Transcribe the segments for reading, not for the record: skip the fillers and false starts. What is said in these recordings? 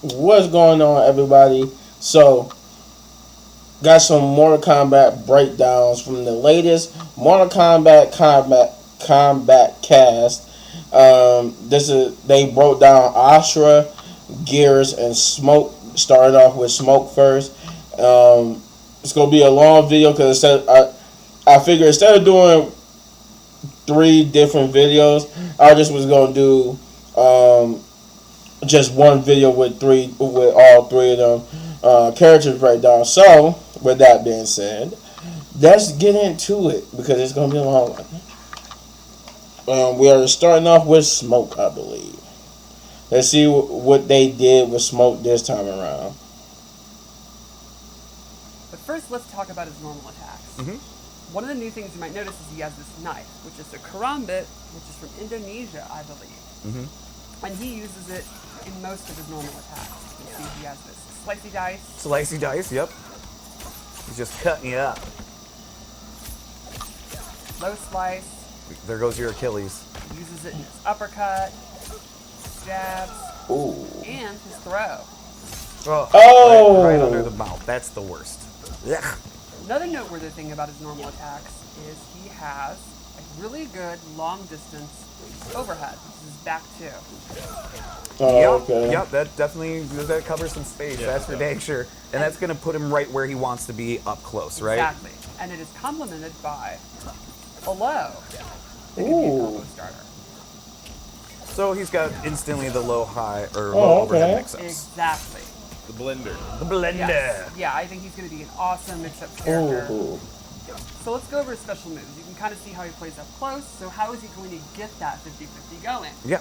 What's going on, everybody? So, got some Mortal Kombat breakdowns from the latest Mortal Kombat cast. This is they broke down Ashrah, Geras, and Smoke. Started off with Smoke first. It's gonna be a long video because I figure instead of doing three different videos, I just was gonna do just one video with all three of them characters breakdown. So, with that being said, let's get into it because it's gonna be a long one. We are starting off with Smoke, I believe. Let's see what they did with Smoke this time around. But first, let's talk about his normal attacks. One of the new things you might notice is he has this knife, which is a karambit, which is from Indonesia, I believe. And he uses it in most of his normal attacks. You can see he has this slicey dice. Slicey dice, yep. He's just cutting you up. Low slice. There goes your Achilles. He uses it in his uppercut, jabs, and his throw. Right under the mouth. That's the worst. Ugh. Another noteworthy thing about his normal attacks is he has a really good long distance overhead. This is back two. Yep, that definitely covers some space. Yeah, that's for dang sure. And that's going to put him right where he wants to be up close, right? Exactly. And it is complemented by a low. That can be a combo starter. So he's got instantly the low-high or low overhead mix-ups. Exactly. The blender. The blender. Yes. Yeah, I think he's going to be an awesome mix-up character. So let's go over his special moves. You can kind of see how he plays up close. So how is he going to get that 50-50 going? Yeah.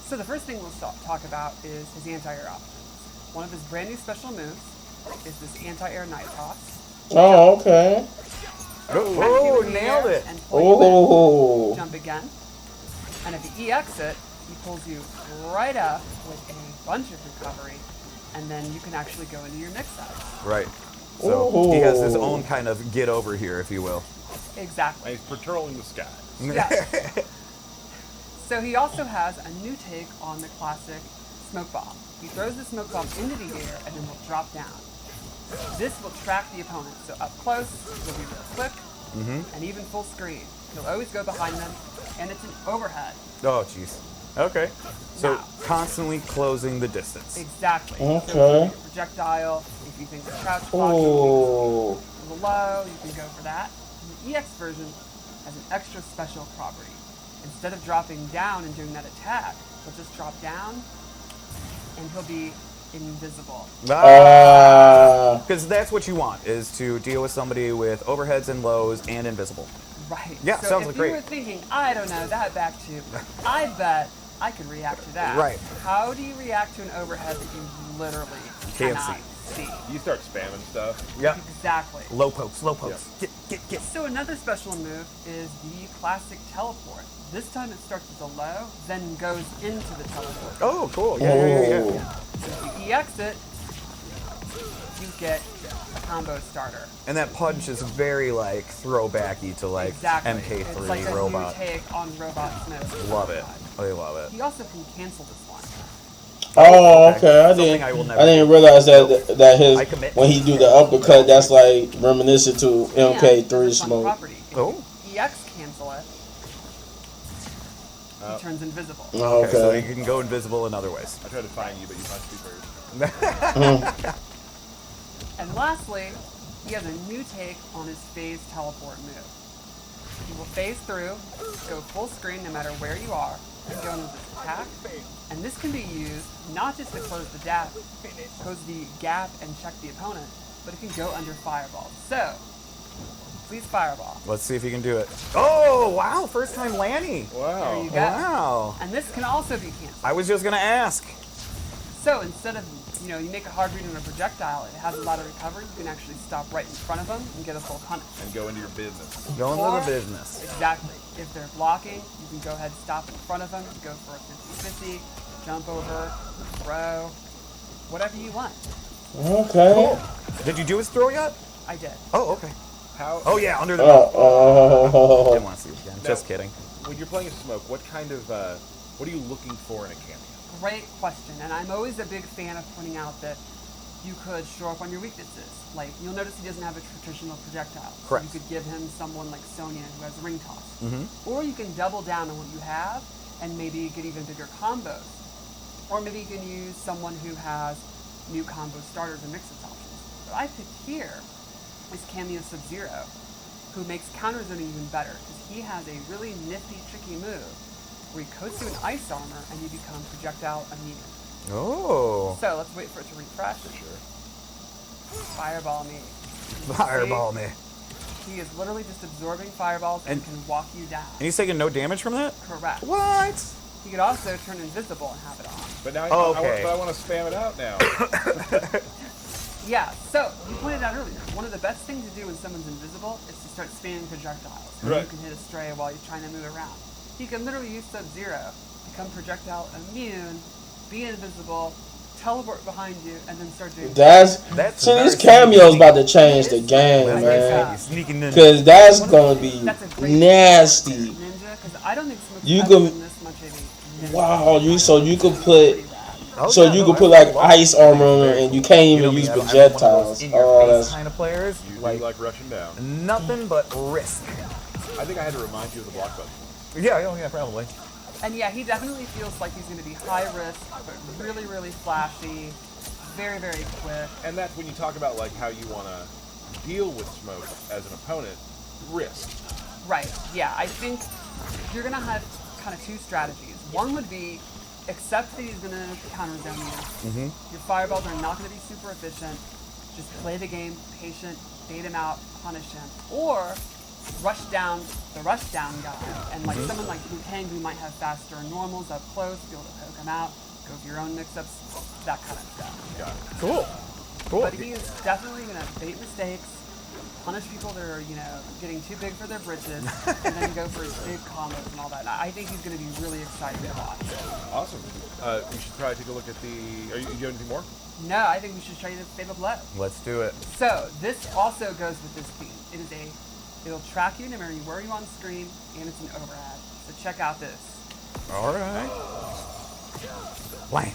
So the first thing we'll talk about is his anti-air options. One of his brand new special moves is this anti-air knife toss. Oh, okay. Nailed it. And pull you in, jump again. And if he EX it, he pulls you right up with a bunch of recovery, and then you can actually go into your mix-ups. Right. So he has his own kind of get over here, if you will. Exactly. And he's patrolling the sky. Yeah. So he also has a new take on the classic smoke bomb. He throws the smoke bomb into the air and then will drop down. This will track the opponent. So up close, he'll be real quick, and even full screen. He'll always go behind them, and it's an overhead. Oh, jeez. Okay. So Now, constantly closing the distance. exactly. Okay. So if you projectile, if you think the crouch spot, you can go low, you can go for that. And the EX version has an extra special property. Instead of dropping down and doing that attack, he'll just drop down, and he'll be invisible. Because that's what you want, is to deal with somebody with overheads and lows and invisible. Right. Yeah, so sounds if great. you were thinking, I don't know, that back two, I bet I could react to that. Right. How do you react to an overhead that you literally Can't cannot see? You start spamming stuff. Yep. Exactly. Low pokes, low pokes. Get. So another special move is the classic teleport. This time it starts with a low, then goes into the teleport. Oh, cool. Yeah. So if you EX it, you get a combo starter. And that punch is very, like, throwbacky to, like, Exactly. MK3 it's like robot. a new take on Robot Smoke. Love it. I love it. He also can cancel this one. Oh, okay. Something I will never I didn't do. realize that his I commit. when he do the uppercut, that's like reminiscent to And MK3 there's a fun Smoke. property. If Oh. you EX cancel it, he turns invisible. Okay. So you can go invisible in other ways. I tried to find you, but you punched me first. And lastly, he has a new take on his phase teleport move. He will phase through, go full screen no matter where you are, and go into this attack. And this can be used not just to close the gap and check the opponent, but it can go under fireball. So, please fireball. Let's see if you can do it. Oh, wow. First time Lanny. There Wow. you go. Wow. And this can also be canceled. I was just going to ask. So instead of, you make a hard read on a projectile, it has a lot of recovery, you can actually stop right in front of them and get a full punish. And go into your business. Go into Or- the business. Exactly. If they're blocking, you can go ahead and stop in front of them, go for a 50-50, jump over, throw, whatever you want. Okay. Cool. Did you do his throw yet? I did. Oh, okay. How? Oh, yeah, under the mouth. Didn't want to see it again. Now- Just kidding. When you're playing Smoke, what kind of what are you looking for in a cameo? great question, and I'm always a big fan of pointing out that you could show up on your weaknesses. Like, you'll notice he doesn't have a traditional projectile. Correct. So you could give him someone like Sonya who has ring toss. Mm-hmm. Or you can double down on what you have and maybe get even bigger combos. Or maybe you can use someone who has new combo starters and mix-ups options. What I picked here is Cameo Sub-Zero, who makes counter zoning even better because he has a really nifty, tricky move where he coats you in ice armor and you become projectile immune. Oh. So let's wait for it to refresh. Sure. Fireball me. Fireball me. He is literally just absorbing fireballs and can walk you down. And he's taking no damage from that? Correct. What? He could also turn invisible and have it on. But now Okay. I want to spam it out now. Yeah, so you pointed out earlier, one of the best things to do when someone's invisible is to start spamming projectiles. Right. You can hit a stray while he's trying to move around. He can literally use Sub-Zero, become projectile immune, be invisible, teleport behind you, and then start doing That's So very these cameos about to change the It's game, like man. that. Sneaking in. Because that's gonna be That's a great nasty. Ninja, because I don't think Smoke's You ever can- been this much of a ninja. Wow, you could put Oh, so yeah, you no, could put I like love ice it. armor on it, and you can't You even know me, use I'm one of projectiles. those in-your-face Oh, that's kind of players. You Like, do like rushing down. nothing but risk. I think I had to remind you of the block button. Yeah, oh yeah, probably. And yeah, he definitely feels like he's going to be high risk, but really, really flashy, very, very quick. And that's when you talk about like how you want to deal with Smoke as an opponent. Risk. Right, yeah, I think you're going to have kind of two strategies. One would be accept that he's going to counter zone you. Your fireballs are not going to be super efficient. Just play the game, patient, bait him out, punish him. Or rush down the rush down guy. And like someone like Liu Kang who might have faster normals up close, be able to poke him out, go for your own mix-ups, that kind of stuff. Got it. Cool. Cool. But he is definitely going to bait mistakes, punish people that are, getting too big for their britches, and then go for his big combos and all that. And I think he's going to be really exciting to watch. Awesome. We should probably take a look at the. Are you doing anything more? No, I think we should show you the Fatal Blow. Let's do it. So this also goes with this theme. It'll track you no matter where you on screen, and it's an overhead. So check out this. All right. Blam.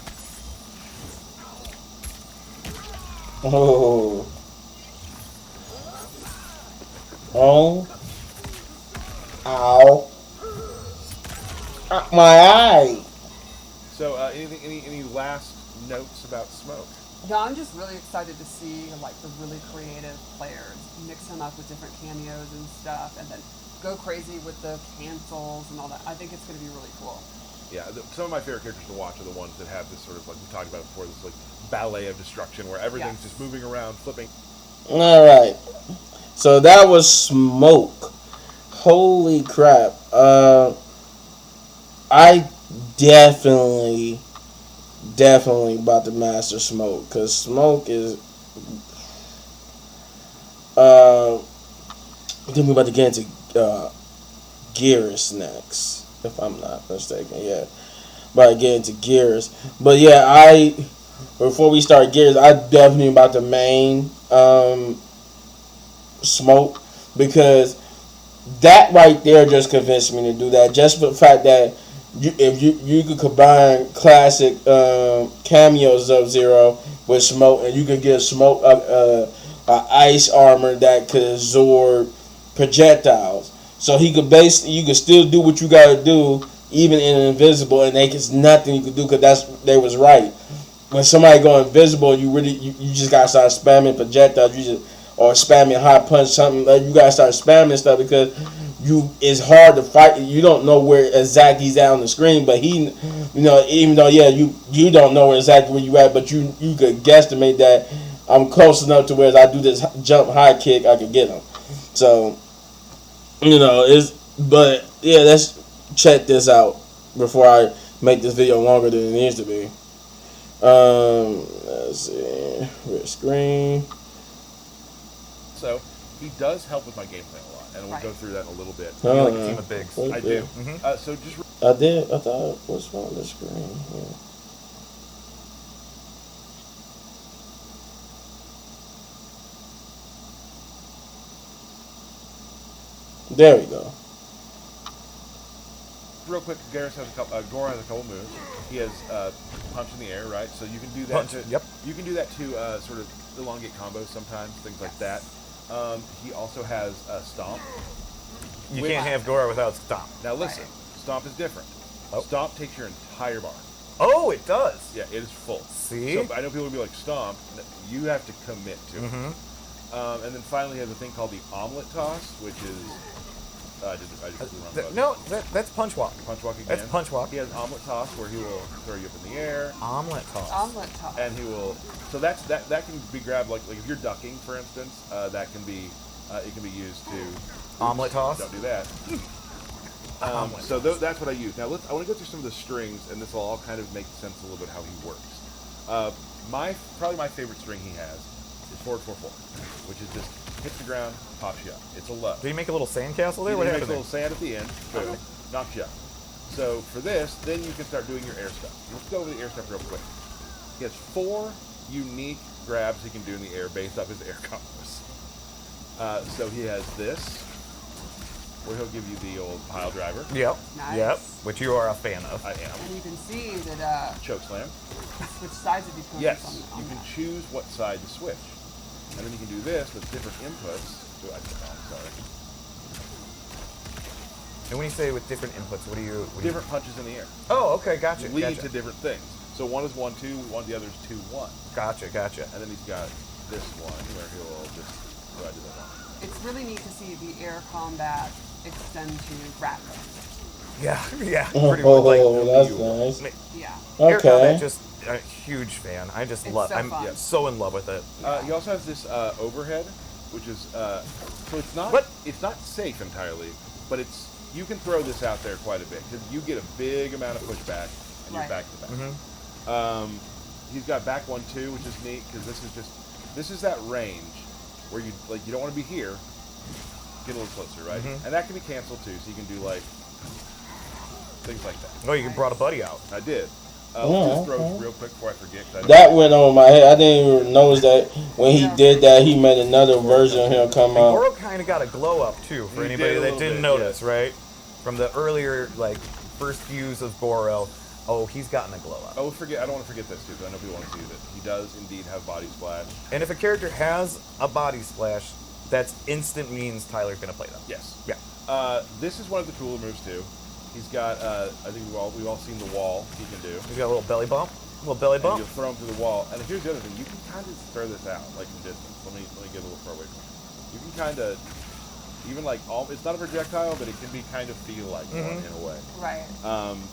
oh. Oh. Ow. My eye. So any last notes about Smoke? No, I'm just really excited to see like the really creative players mix him up with different cameos and stuff, and then go crazy with the cancels and all that. I think it's going to be really cool. Yeah, some of my favorite characters to watch are the ones that have this sort of, like we talked about before, this like ballet of destruction where everything's just moving around, flipping. All right. So that was Smoke. Holy crap. I definitely about to master Smoke, because Smoke is then we're about to get into Geras next, if I'm not mistaken. Yeah, about to get into Geras. But yeah, before we start Geras, I definitely about to main Smoke, because that right there just convinced me to do that. Just for the fact that if you could combine classic cameo Sub-Zero with Smoke, and you could get Smoke ice armor that could absorb projectiles, so he could you could still do what you gotta do even in invisible, and there's nothing you could do, because they was right. When somebody go invisible, you just gotta start spamming projectiles, or spamming high punch, something like you gotta start spamming stuff, because it's hard to fight. You don't know where exactly he's at on the screen, but he, even though you don't know exactly where you at, but you could guesstimate that I'm close enough to where as I do this jump high kick, I could get him. So, but yeah, let's check this out before I make this video longer than it needs to be. Let's see, red screen. So he does help with my gameplay a lot, and we'll Right. go through that in a little bit. You like a team of bigs. I do. Yeah. So just I did. I thought, what's wrong with the screen? Yeah. There we go. real quick, Geras has Gora has a couple moves. He has punch in the air, right? So you can do that. Punch, yep. You can do that to sort of elongate combos sometimes, things like that. He also has stomp. You can't have Gora without Stomp. Now listen, stomp is different. Oh. Stomp takes your entire bar. Oh, it does. Yeah, it is full. See? So I know people will be like, stomp. You have to commit to it. And then finally, he has a thing called the omelet toss, which is. I just remember. No, that's Punch Walk. Punch walk again. That's Punch Walk. He has omelet toss where he will throw you up in the air. Omelet toss. Omelet toss. And he will. So that can be grabbed like if you're ducking, for instance. That can be. It can be used to. Omelet toss. Don't do that. So that's what I use. Now I want to go through some of the strings, and this will all kind of make sense a little bit how he works. Probably my favorite string he has is 4-4-4, which is just hits the ground, pops you up. It's a low. Did he make a little sandcastle there? He What makes happened a little sand at the end, boom, knocks you up. So for this, then you can start doing your air stuff. Let's go over the air stuff real quick. He has 4 unique grabs he can do in the air based off his air combos. So he has this, where he'll give you the old pile driver. Yep. Nice. Yep. Which you are a fan of. I am. And you can see that Choke slam. switch sides of each Yes, on you can that. choose what side to switch. And then you can do this with different inputs. Sorry. And when you say with different inputs, what do you? Different punches in the air. Oh, okay, gotcha. Lead Gotcha. to different things. So one is 1-2, the other is 2-1. Gotcha. And then he's got this one where he'll just go ahead and do that one. It's really neat to see the air combat extend to grappling. Yeah. Oh, Pretty much like. that's nice. Yeah. Air Okay. combat, just a huge fan. I just It's love. so I'm fun. so in love with it. He also has this overhead, which is so it's not What? It's not safe entirely, but you can throw this out there quite a bit because you get a big amount of pushback and you're Right. back to back. He's got back 1-2, which is neat because this is that range where you don't want to be here, get a little closer, right? And that can be canceled too, so you can do like things like that. Oh, you brought a buddy out. I did. Oh, Let's just throw okay. real quick before I forget. 'Cause I don't- That went on my head. I didn't even notice that when he did that, he made another version of him come up. Goro kind of got a glow up too. For He anybody did a that little didn't bit, notice, yes. right? From the earlier first views of Goro, oh, he's gotten a glow up. I don't want to forget this too, because I know people want to see that he does indeed have body splash. And if a character has a body splash, that's instant means Tyler's gonna play them. Yes. Yeah. This is one of the cooler moves too. He's got, I think we've all seen the wall he can do. He's got a little belly bump. Little belly And bump. you'll throw him through the wall. And here's the other thing: you can kind of throw this out, like in distance. Let me get a little far away from you. You can kind of, even it's not a projectile, but it can be kind of feel like one in a way. Right.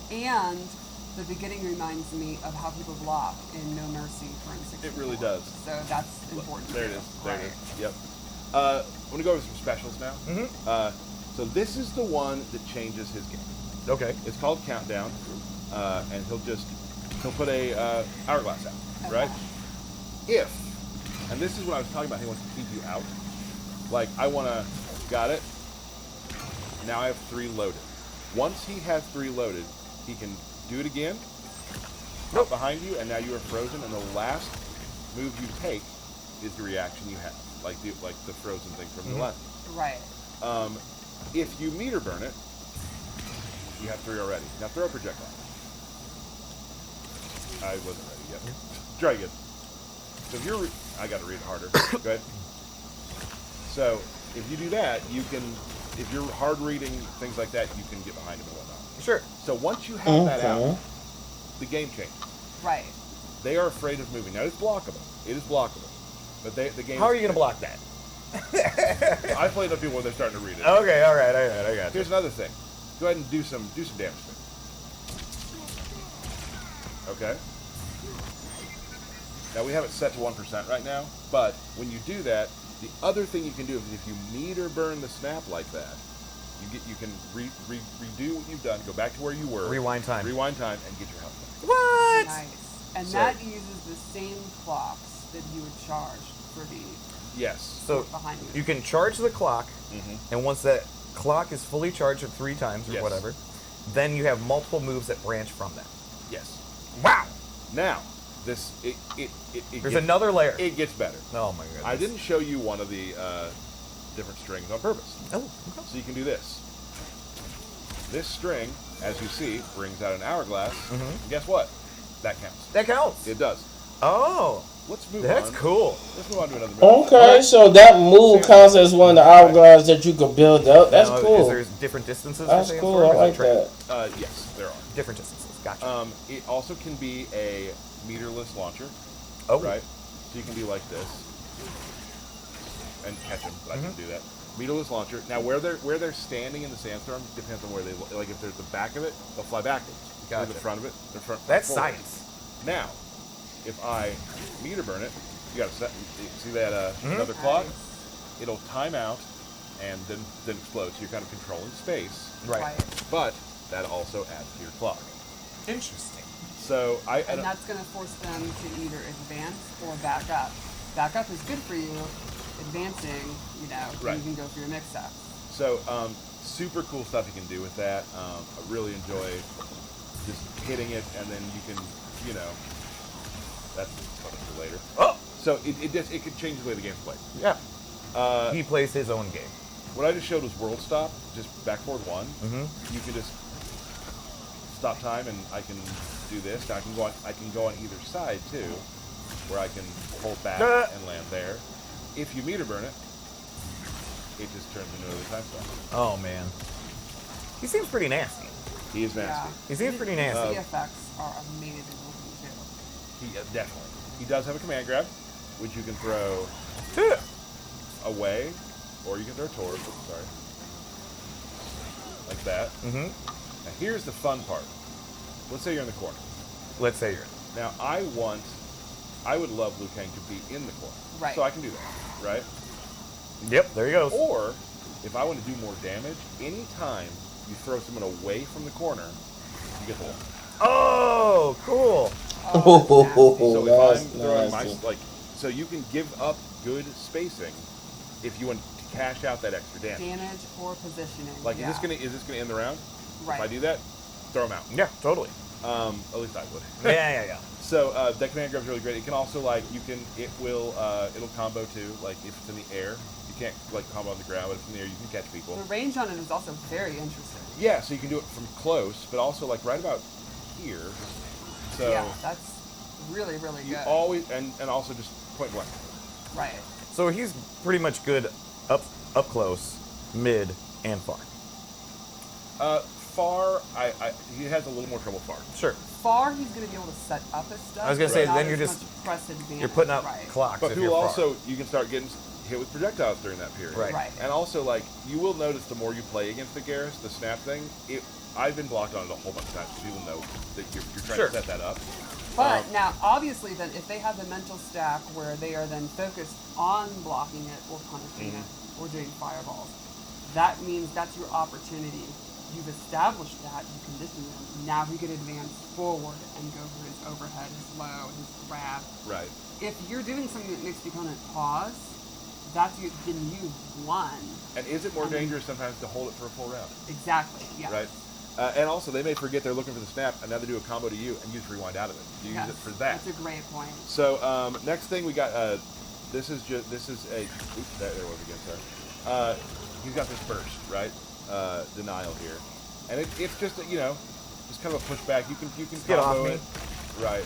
And the beginning reminds me of how people block in No Mercy for N64. It really does. So that's important. There it is. There Right. it is. Yep. I'm gonna go over some specials now. So this is the one that changes his game. Okay. It's called Countdown, and he'll put a hourglass out, Okay. right? And this is what I was talking about. He wants to keep you out. Like got it. Now I have 3 loaded. Once he has 3 loaded, he can do it again. Up behind you, and now you are frozen. And the last move you take is the reaction you have, like the frozen thing from the left. Right. If you meter burn it, you have 3 already. Now throw a projectile. I wasn't ready yet. Try again. So I got to read it harder. Go ahead. So if you do that, if you're hard reading things like that, you can get behind him and whatnot. Sure. So once you have that Okay. out, the game changes. Right. They are afraid of moving. Now it's blockable. It is blockable. But the game. How are you gonna block that? I played with people where they're starting to read it. Okay. All right. I got you. Here's another thing. Go ahead and do some damage to it. Okay. Now we have it set to 1% right now, but when you do that, the other thing you can do is if you meter burn the snap like that, you can redo what you've done, go back to where you were, Rewind time, and get your health back. What? Nice. And So- that uses the same clocks that you would charge for the Yes. So behind you. you can charge the clock, and once that clock is fully charged at 3 times or Yes. whatever, then you have multiple moves that branch from that. Yes. Wow. Now, it There's gets, another layer. It gets better. Oh my goodness. I didn't show you one of the different strings on purpose. Oh. Okay. So you can do this. This string as you see, brings out an hourglass. And guess what? That counts. That counts. It does. Oh, Let's move on. that's cool. Let's move on to another move. Okay, so that move counts as one of the hourglass that you could build up. That's Now, cool. Is there different distances? That's for cool. I like that. Yes, there are. Different distances. Gotcha. It also can be a meterless launcher. Oh. Right? So you can be like this and catch them, but I can do that. Meterless launcher. Now, where they're standing in the sandstorm depends on where they like. If there's the back of it, they'll fly backwards. Gotcha. The front of it, the front. That's forward. science. Now, if I meter burn it, you got to see that another clock. It'll time out and then explode. So you're kind of controlling space. Right. But that also adds to your clock. Interesting. So And that's going to force them to either advance or back up. Back up is good for you. Advancing, Right. you can go for your mix-up. So super cool stuff you can do with that. I really enjoy just hitting it, and then you can, that's something for later. Oh. So it could change the way the game's played. Yeah. He plays his own game. What I just showed was world stop, just back forward one. You can just stop time, and I can do this. Now I can go on either side too, where I can hold back and land there. If you meter burn it, it just turns into another time stop. Oh man. He seems pretty nasty. He is nasty. He seems pretty nasty. The effects are amazing looking too. He definitely. He does have a command grab, which you can throw away, or you can throw towards. Sorry, like that. Now here's the fun part. Let's say you're in the corner. Let's say you're in. Now I would love Liu Kang to be in the corner. Right. So I can do that, right? Yep, there he goes. Or if I want to do more damage, anytime you throw someone away from the corner, you get the wall. Oh, cool. So That's if I'm throwing nasty. so you can give up good spacing if you want to cash out that extra damage. Damage or positioning. Like, is this gonna end the round? Right. If I do that, throw them out. Yeah, totally. At least I would. Yeah. So that command grab is really great. It can also it'll combo too. Like if it's in the air, you can't like combo on the ground, but if it's in the air, you can catch people. The range on it is also very interesting. Yeah, so you can do it from close, but also like right about here. So Yeah, that's really, really you good. always and also just point blank. Right. So he's pretty much good up close, mid, and far. Far, he has a little more trouble far. Sure. Far, he's going to be able to set up his stuff. I was gonna say, not then as you're just- much press advantage. You're putting up right. clocks. But if people you're far. also, you can start getting hit with projectiles during that period. Right. And also, like, you will notice the more you play against the Geras, the snap thing, I've been blocked on it a whole bunch of times, so people know that you're trying Sure. to set that up. But now, obviously, then if they have the mental stack where they are then focused on blocking it or punishing it or doing fireballs, that means that's your opportunity. You've established that, you condition them. Now he can advance forward and go for his overhead, his low, his grab. Right. If you're doing something that makes the opponent pause, that's you, then you won. And is it more dangerous sometimes to hold it for a full round? Exactly. Yeah. Right. And also, they may forget they're looking for the snap, and now they do a combo to you, and you just rewind out of it. You use it for that. That's a great point. So next thing we got, this is a, oops, there it was again, sorry. He's got this burst, right? Denial here, and it's just just kind of a pushback. You can Get off combo me. it, right?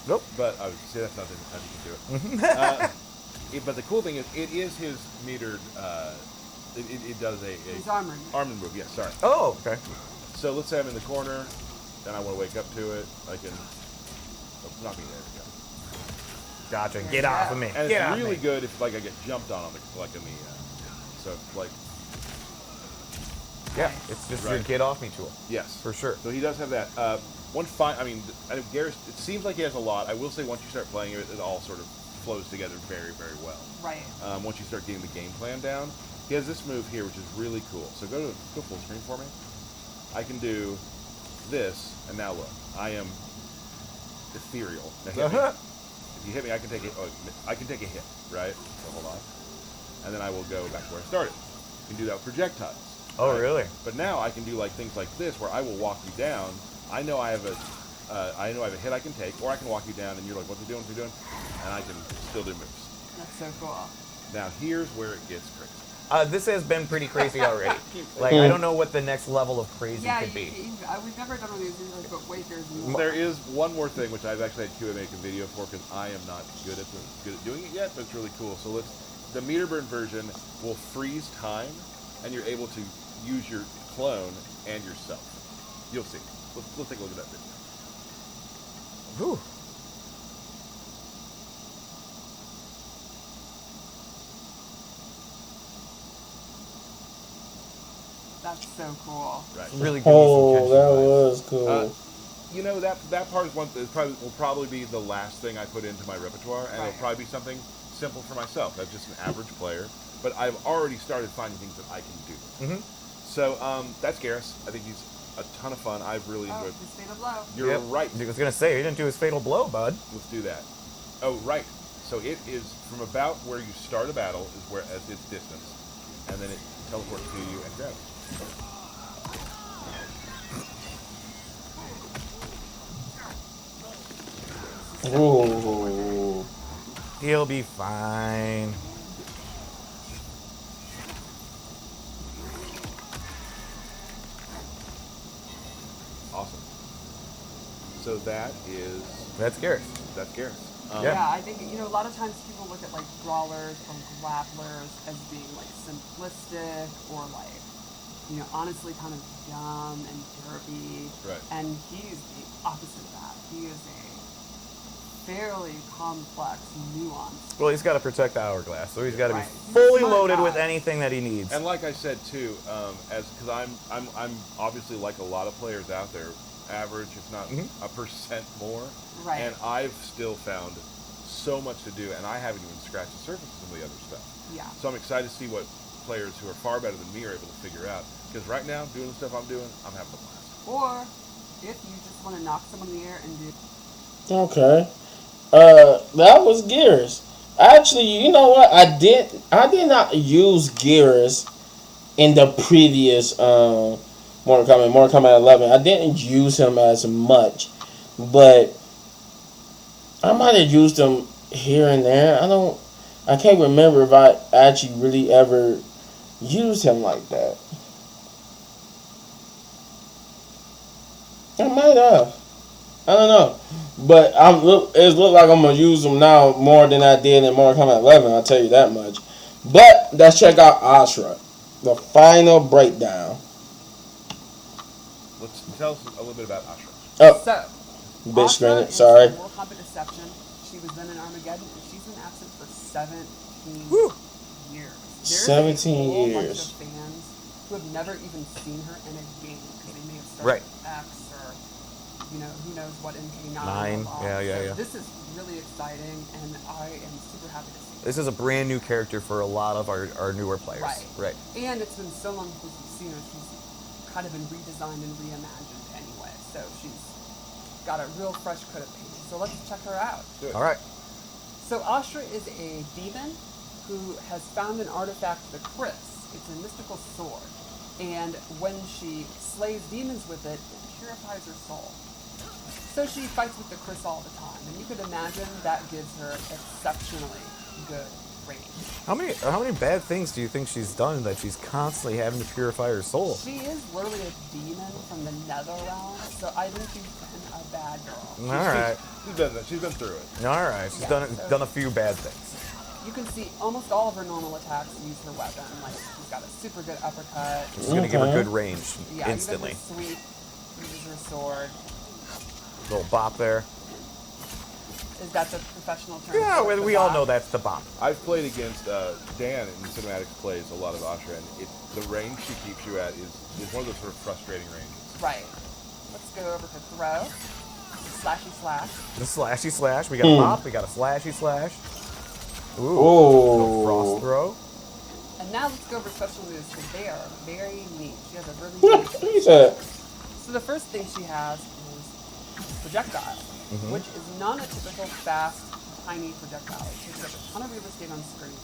Nope. But I would say that's not how you can do it. But the cool thing is, it is his metered. It does His armor. armor move. Yes, sorry. Oh, okay. So let's say I'm in the corner, then I want to wake up to it. I can. Oh, not me. There we go. Gotcha. Get off of me. And Get it's off really me. good if like I get jumped on the so like Yeah, it's just your Right. get off me tool. yes For sure. So he does have that. One fine. I mean, Geras. It seems like he has a lot. I will say once you start playing it, it all sort of flows together very, very well. Right. Once you start getting the game plan down, he has this move here, which is really cool. So go full screen for me. I can do this, and now look, I am ethereal. Now hit me. If you hit me, I can take it. Oh, I can take a hit, right? So hold on, and then I will go back to where I started. You can do that with projectiles. Oh, right? really? But now I can do like things like this, where I will walk you down. I know I have a hit I can take, or I can walk you down, and you're like, "What's he doing? What's he doing?" And I can still do moves. That's so cool. Now here's where it gets crazy. This has been pretty crazy already. Like, I don't know what the next level of crazy Yeah, could be. we've never done one of these. Like, but wait, there's more. There is one more thing which I've actually had QA make a video for because I am not good at doing it yet, but it's really cool. So the meter burn version will freeze time, and you're able to use your clone and yourself. You'll see. Let's take a look at that video. Whew. That's so cool. Right. Really good. Oh, that was cool. You know, that part is one that will probably be the last thing I put into my repertoire, and it'll probably be something simple for myself. I'm just an average player, but I've already started finding things that I can do. Mm-hmm. So that's Geras. I think he's a ton of fun. I've really enjoyed. His fatal blow. You're right. I was gonna say he didn't do his fatal blow, bud. Let's do that. Oh, right. So it is from about where you start a battle is where as its distance, and then it teleports to you and grabs. Ooh. He'll be fine. Awesome. So that's Geras. Geras. Yeah, I think, a lot of times people look at, like, brawlers or grapplers as being, like, simplistic or, like, honestly kind of dumb and derpy. Right. And he's the opposite of that. He is a fairly complex, nuanced. Well, he's got to protect the hourglass, so he's got to be Right. fully Smart loaded guy. with anything that he needs. And like I said too, because I'm obviously like a lot of players out there, average if not a percent more, Right. and I've still found so much to do, and I haven't even scratched the surface of some of the other stuff. Yeah. So I'm excited to see what players who are far better than me are able to figure out. Because right now, doing the stuff I'm doing, I'm having a blast. Or if you just want to knock someone in the air and do. Okay. That was Geras. Actually, you know what? I did not use Geras in the previous Mortal Kombat 11. I didn't use him as much, but I might have used him here and there. I can't remember if I actually really ever used him like that. I might have. I don't know. But it look like I'm going to use them now more than I did in Mortal Kombat 11, I'll tell you that much. But let's check out Ashrah. The final breakdown. Let's tell us a little bit about Ashrah. Oh, So. bit Ashrah screened. is Sorry. Mortal Kombat Deception. She was then in Armageddon, and she's been absent for 17 years. There's 17 a whole years. bunch of fans who have never even seen her in a game because they may have started Right. with X or who knows what MK9. Nine. blah, blah. Yeah. So this is really exciting, and I am super happy to see. This is a brand new character for a lot of our newer players. Right. And it's been so long since we've seen her. She's kind of been redesigned and reimagined anyway. So she's got a real fresh coat of paint. So let's check her out. Do it. All right. So Ashrah is a demon who has found an artifact, the Chris. It's a mystical sword. And when she slays demons with it, it purifies her soul. So she fights with the Chris all the time. And you could imagine that gives her exceptionally good range. How many bad things do you think she's done that she's constantly having to purify her soul? She is literally a demon from the nether realm, so I think she's been a bad girl. All right. She's been through it. All right. She's done a few bad things. You can see almost all of her normal attacks use her weapon. Like, she's got a super good uppercut. She's gonna give her good range Yeah, instantly. even her sweep uses her sword. Little bop there. Is that the professional term? Yeah, for the we all bot? know that's the bop. I've played against Dan in Cinematics plays a lot of Ashrah, and the range she keeps you at is one of those sort of frustrating ranges. Right. Let's go over to throw. Slashy slash. The slashy slash. We got a bop. We got a slashy slash. Ooh. Oh. Little frost throw. And now let's go over special moves because they are very neat. She has a really What neat. is that? So the first thing she has is projectile, which is not a typical fast, tiny projectile. It takes up a ton of real estate on screen.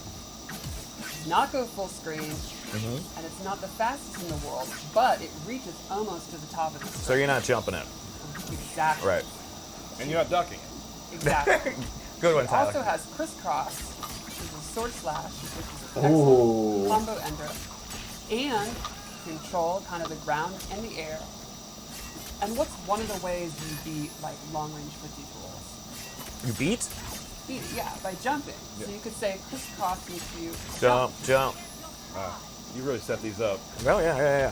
Does not go full screen, and it's not the fastest in the world, but it reaches almost to the top of the screen. So you're not jumping it. Exactly. Right. And you're not ducking it. Exactly. Good one, It Tyler. also has crisscross, which is a sword slash, which is a Ooh. combo ender, and control kind of the ground and the air. And what's one of the ways you beat like long-range 50 tools? You beat? Beat it, yeah, by jumping. So you could say crisscross makes you Jump. You really set these up. Oh, yeah.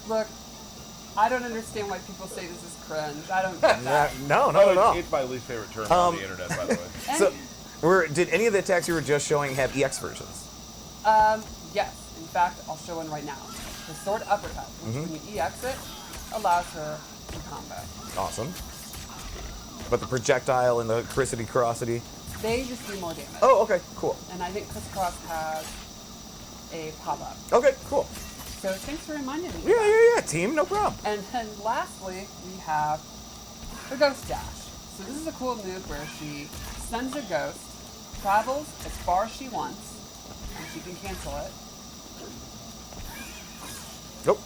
Look, I don't understand why people say this is cringe. I don't get that. No, not at all. It's my least favorite term on the internet, by the way. And, Did any of the attacks you were just showing have EX versions? yes, in fact, I'll show one right now. The sword uppercut, which when you EX it, allows her to combo. Awesome. But the projectile and the crissity-crossity? They just do more damage. Oh, okay, cool. And I think crisscross has a pop-up. Okay, cool. So thanks for reminding me. Yeah, team, no problem. And then lastly, we have the Ghost Dash. So this is a cool move where she sends a ghost, travels as far as she wants, and she can cancel it. Nope.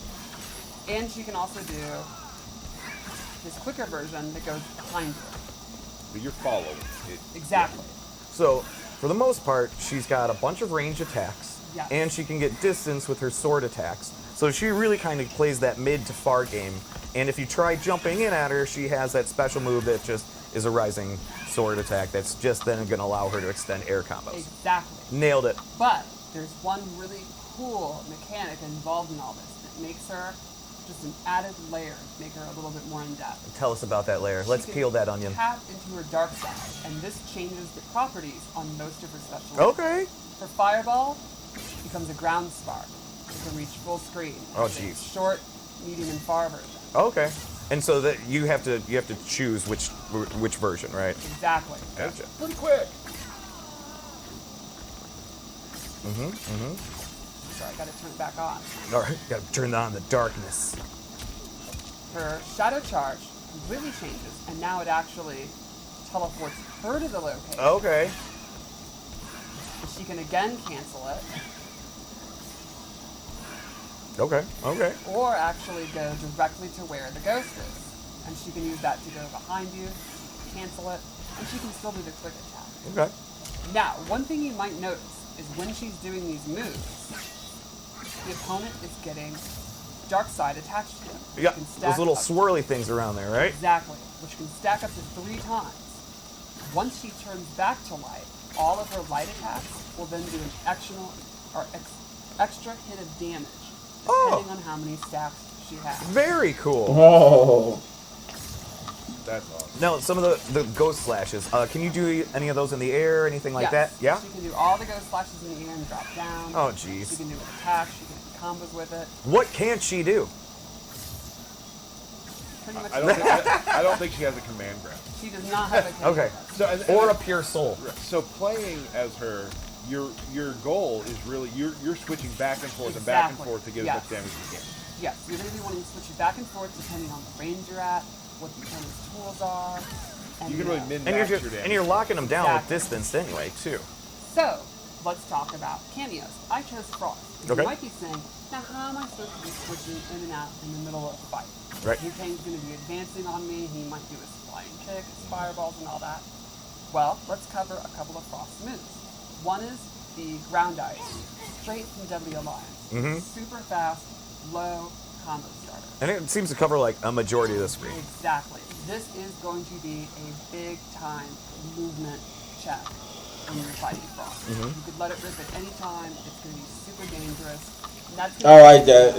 And she can also do this quicker version that goes behind her. But you're following it. Exactly. So, for the most part, she's got a bunch of range attacks, Yes. and she can get distance with her sword attacks. So she really kind of plays that mid to far game. And if you try jumping in at her, she has that special move that just is a rising sword attack that's just then going to allow her to extend air combos. Exactly. Nailed it. But there's one really cool mechanic involved in all this that makes her just an added layer, make her a little bit more in depth. Tell us about that layer. Let's She can peel that onion. Tap into her dark side, and this changes the properties on most of her special moves. Okay. Her fireball becomes a ground spark. It can reach full screen. Oh, It's a jeez. Short, medium, and far version. Okay. And so that you have to choose which version, right? Exactly. Gotcha. Pretty quick. Sorry, I gotta turn it back on. All right, gotta turn on the darkness. Her shadow charge completely changes, and now it actually teleports her to the location. Okay. And she can again cancel it, Okay. or actually go directly to where the ghost is. And she can use that to go behind you, cancel it, and she can still do the quick attack. Okay. Now, one thing you might notice is when she's doing these moves, the opponent is getting dark side attached to him. You got Can stack those little up- swirly things around there, right? Exactly, which can stack up to 3 times. Once she turns back to light, all of her light attacks will then do an extra hit of damage, depending on how many stacks she has. Very cool. Oh. That's awesome. Now, some of the ghost slashes. Can you do any of those in the air, anything like Yes, that? Yeah. She can do all the ghost flashes in the air and drop down. Oh, She jeez. can do attacks, she can do combos with it. What can't she do? Pretty much I don't think she has a command grab. she does not have a command Okay. grab. So, and Or a pure soul. So playing as her, your goal is really you're switching back and forth Exactly. and back and forth to get Yes. as much damage as you can. Yes, you're going to be wanting to switch it back and forth depending on the range you're at, what the opponent's tools are. And, You can really min And max you're your damage. and you're locking them down Exactly. with distance anyway, too. So, let's talk about cameos. I chose Frost. Okay. You might be saying, now how am I supposed to be switching in and out in the middle of a fight? Right. Liu-Kang's going to be advancing on me, he might do his flying kick, his fireballs and all that. Well, let's cover a couple of Frost moves. One is the ground ice, straight from Deadly Alliance. Super fast, low combo starter. And it seems to cover like a majority of the screen. Exactly. This is going to be a big time movement check when you're fighting Frost. You could let it rip at any time. It's going to be super dangerous. And that's I like that.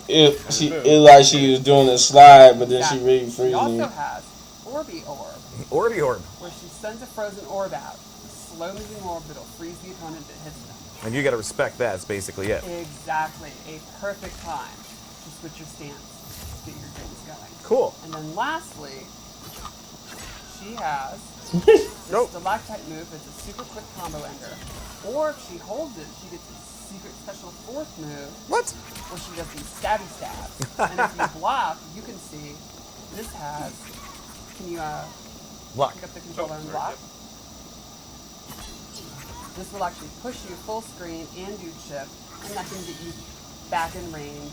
It like she was doing a slide, but then she really She freezing also you. has Orby Orb, Orby Orb. where she sends a frozen orb out. A slow moving orb that'll freeze the opponent that hits them. And you gotta respect that, that's basically it. Exactly. A perfect time to switch your stance, get your things going. Cool. And then lastly, she has this stalactite move that's a super quick combo ender. Or if she holds it, she gets a secret special 4th move What? where she does these stabby stabs. And if you block, you can see this has. Can you Block. pick up the controller and block? This will actually push you full screen and do chip, and that can get you back in range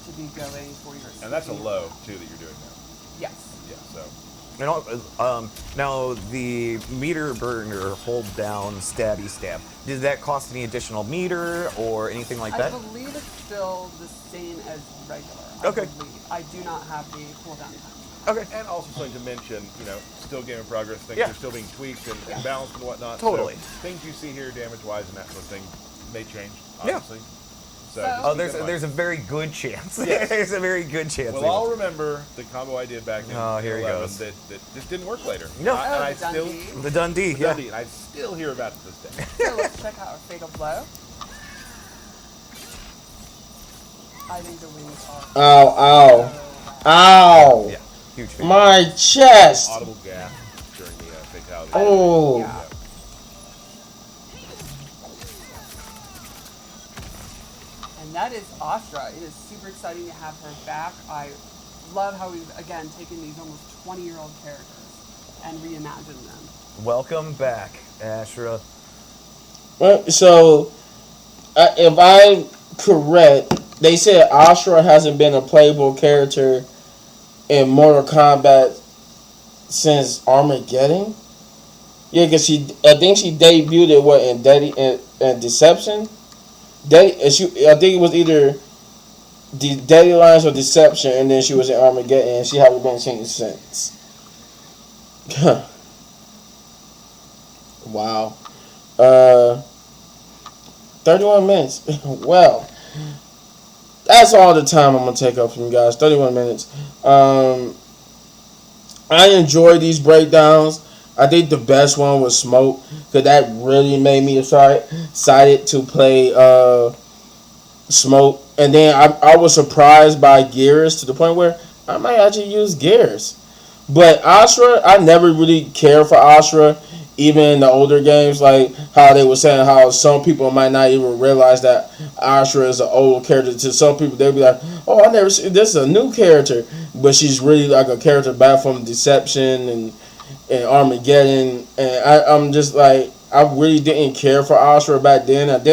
to be going for your. And that's a low too that you're doing now. Yes. Yeah. So And now the meter burner hold down stabby stab. Did that cost any additional meter or anything like I that? believe it's still the same as regular. Okay. I do not have the cooldown time. Okay. And also something to mention, still game in progress. Things Yeah. are still being tweaked and balanced and whatnot. Totally. So things you see here, damage-wise and that sort of thing, may change. Yeah. Obviously. So So- just Oh, keep that in mind. there's a very good chance. Yes. There's a very good chance. Well, they I'll will. remember the combo I did back in Oh, here he 11 goes. that just didn't work later. No. And Oh, I the still Dundee. The Dundee. Yeah. Dundee, and I still hear about it to this day. So let's check out our fatal blow. I think the wings are. Ow, ow, ow. Yeah. Huge fan. My chest. Audible gasp during the fatality. Oh. Yeah. And that is Ashrah. It is super exciting to have her back. I love how we've, again, taken these almost 20-year-old characters and reimagined them. Welcome back, Ashrah. Well, so, if I'm correct, they said Ashrah hasn't been a playable character in Mortal Kombat since Armageddon. Yeah, because I think she debuted in Deception. I think it was either the Deadly Lines or Deception, and then she was in Armageddon, and she hasn't been seen since. Wow. 31 minutes. Well, that's all the time I'm gonna take up from you guys. 31 minutes. I enjoy these breakdowns. I think the best one was Smoke, because that really made me excited to play Smoke. And then I was surprised by Geras to the point where I might actually use Geras. But Ashrah, I never really cared for Ashrah, even in the older games, like how they were saying how some people might not even realize that Ashrah is an old character. To some people, they'll be like, oh, I never seen this, is a new character. But she's really like a character back from Deception and Armageddon. And I'm just like, I really didn't care for Ashrah back then. It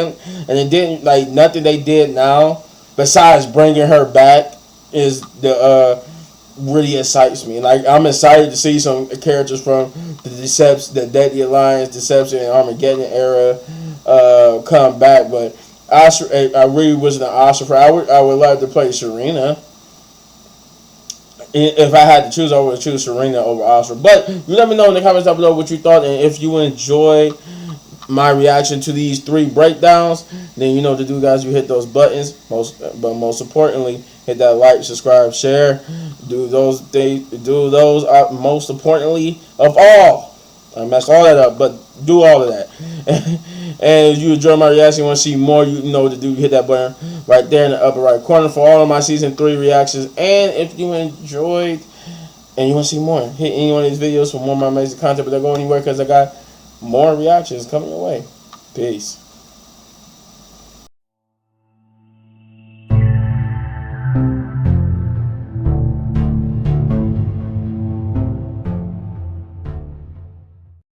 didn't, like, nothing they did now, besides bringing her back, is really excites me. Like, I'm excited to see some characters from the Deadly Alliance, Deception, and Armageddon era come back. But Ashrah, I really wasn't an Ashrah fan. I would like to play Serena. If I had to choose, I would choose Serena over Ashrah. But you let me know in the comments down below what you thought, and if you enjoy my reaction to these 3 breakdowns, then you know what to do, guys. You hit those buttons, most importantly, hit that like, subscribe, share. Do those things. Do those most importantly of all. I messed all that up, but do all of that. And if you enjoy my reaction, want to see more, you know what to do. Hit that button right there in the upper right corner for all of my season 3 reactions. And if you enjoyed and you want to see more, hit any one of these videos for more of my amazing content. But don't go anywhere, because I got more reactions coming your way. Peace.